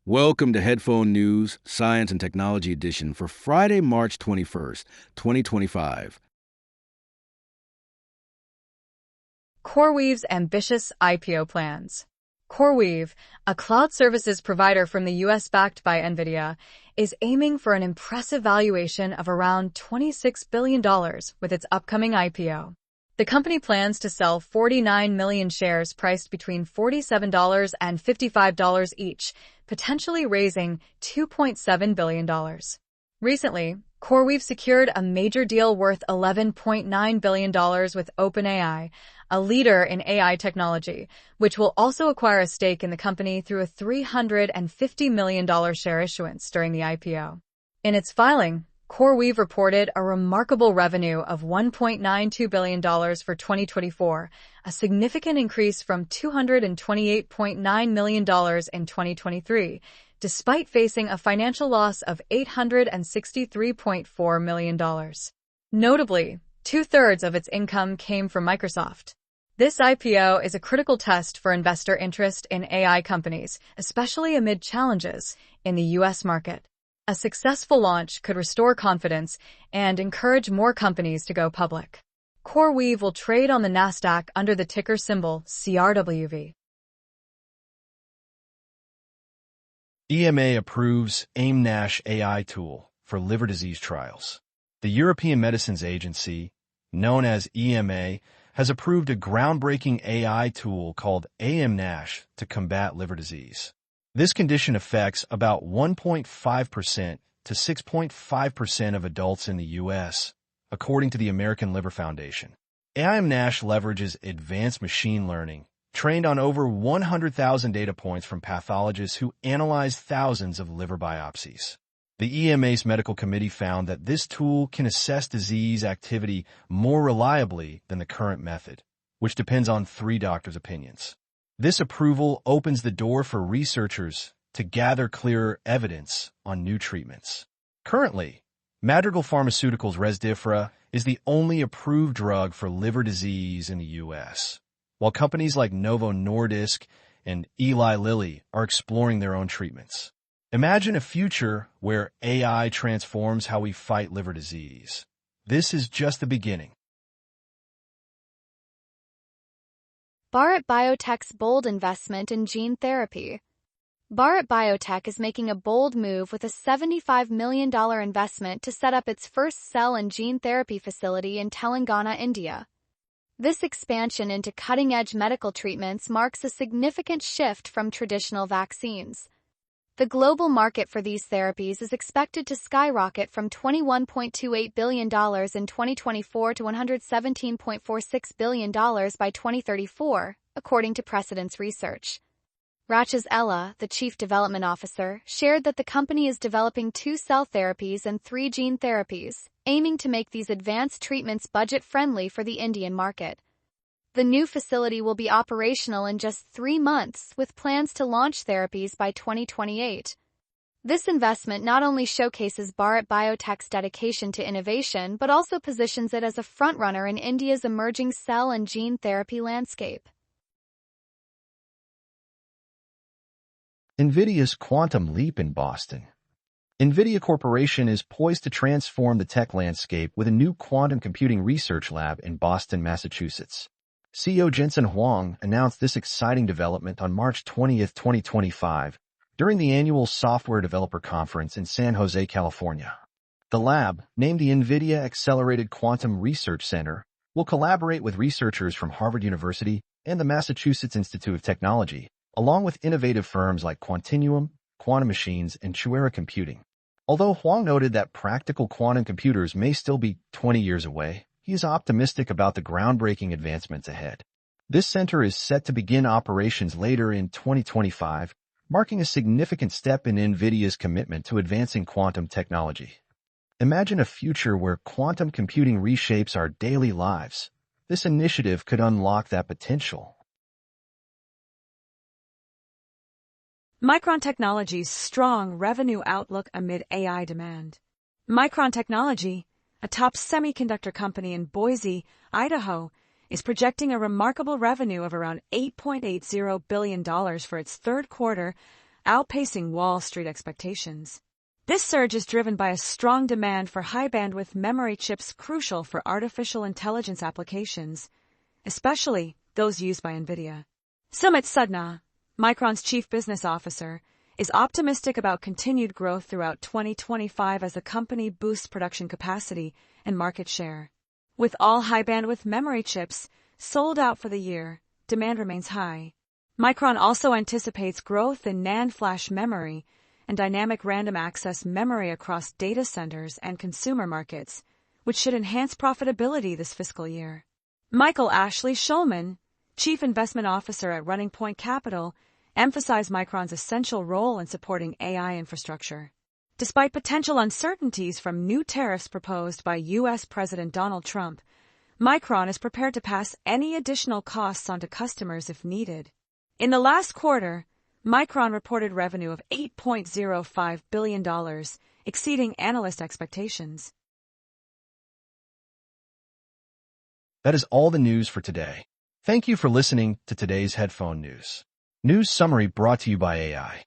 Welcome to Headphone News, Science and Technology Edition for Friday, March 21st, 2025. CoreWeave's ambitious IPO plans. CoreWeave, a cloud services provider from the U.S. backed by Nvidia, is aiming for an impressive valuation of around $26 billion with its upcoming IPO. The company plans to sell 49 million shares priced between $47 and $55 each, potentially raising $2.7 billion. Recently, CoreWeave secured a major deal worth $11.9 billion with OpenAI, a leader in AI technology, which will also acquire a stake in the company through a $350 million share issuance during the IPO. In its filing, CoreWeave reported a remarkable revenue of $1.92 billion for 2024, a significant increase from $228.9 million in 2023, despite facing a financial loss of $863.4 million. Notably, two-thirds of its income came from Microsoft. This IPO is a critical test for investor interest in AI companies, especially amid challenges in the U.S. market. A successful launch could restore confidence and encourage more companies to go public. CoreWeave will trade on the Nasdaq under the ticker symbol CRWV. EMA approves AIM-NASH AI tool for liver disease trials. The European Medicines Agency, known as EMA, has approved a groundbreaking AI tool called AIM-NASH to combat liver disease. This condition affects about 1.5% to 6.5% of adults in the U.S., according to the American Liver Foundation. AIM-NASH leverages advanced machine learning, trained on over 100,000 data points from pathologists who analyzed thousands of liver biopsies. The EMA's medical committee found that this tool can assess disease activity more reliably than the current method, which depends on 3 doctors' opinions. This approval opens the door for researchers to gather clearer evidence on new treatments. Currently, Madrigal Pharmaceuticals' Rezdiffra is the only approved drug for liver disease in the U.S., while companies like Novo Nordisk and Eli Lilly are exploring their own treatments. Imagine a future where AI transforms how we fight liver disease. This is just the beginning. Bharat Biotech's bold investment in gene therapy. Bharat Biotech is making a bold move with a $75 million investment to set up its first cell and gene therapy facility in Telangana, India. This expansion into cutting-edge medical treatments marks a significant shift from traditional vaccines. The global market for these therapies is expected to skyrocket from $21.28 billion in 2024 to $117.46 billion by 2034, according to Precedence Research. Rajesh Ella, the chief development officer, shared that the company is developing 2 cell therapies and 3 gene therapies, aiming to make these advanced treatments budget-friendly for the Indian market. The new facility will be operational in just 3 months, with plans to launch therapies by 2028. This investment not only showcases Bharat Biotech's dedication to innovation but also positions it as a frontrunner in India's emerging cell and gene therapy landscape. Nvidia's quantum leap in Boston. Nvidia Corporation is poised to transform the tech landscape with a new quantum computing research lab in Boston, Massachusetts. CEO Jensen Huang announced this exciting development on March 20, 2025, during the annual Software Developer Conference in San Jose, California. The lab, named the Nvidia Accelerated Quantum Research Center, will collaborate with researchers from Harvard University and the Massachusetts Institute of Technology, along with innovative firms like Quantinuum, Quantum Machines, and Chuera Computing. Although Huang noted that practical quantum computers may still be 20 years away, he is optimistic about the groundbreaking advancements ahead. This center is set to begin operations later in 2025, marking a significant step in Nvidia's commitment to advancing quantum technology. Imagine a future where quantum computing reshapes our daily lives. This initiative could unlock that potential. Micron Technology's strong revenue outlook amid AI demand. Micron Technology, a top semiconductor company in Boise, Idaho, is projecting a remarkable revenue of around $8.80 billion for its third quarter, outpacing Wall Street expectations. This surge is driven by a strong demand for high-bandwidth memory chips crucial for artificial intelligence applications, especially those used by Nvidia. Sumit Sadhna, Micron's chief business officer, is optimistic about continued growth throughout 2025 as the company boosts production capacity and market share. With all high-bandwidth memory chips sold out for the year, demand remains high. Micron also anticipates growth in NAND flash memory and dynamic random access memory across data centers and consumer markets, which should enhance profitability this fiscal year. Michael Ashley Schulman, Chief Investment Officer at Running Point Capital, emphasized Micron's essential role in supporting AI infrastructure. Despite potential uncertainties from new tariffs proposed by U.S. President Donald Trump, Micron is prepared to pass any additional costs onto customers if needed. In the last quarter, Micron reported revenue of $8.05 billion, exceeding analyst expectations. That is all the news for today. Thank you for listening to today's headphone news. News summary brought to you by AI.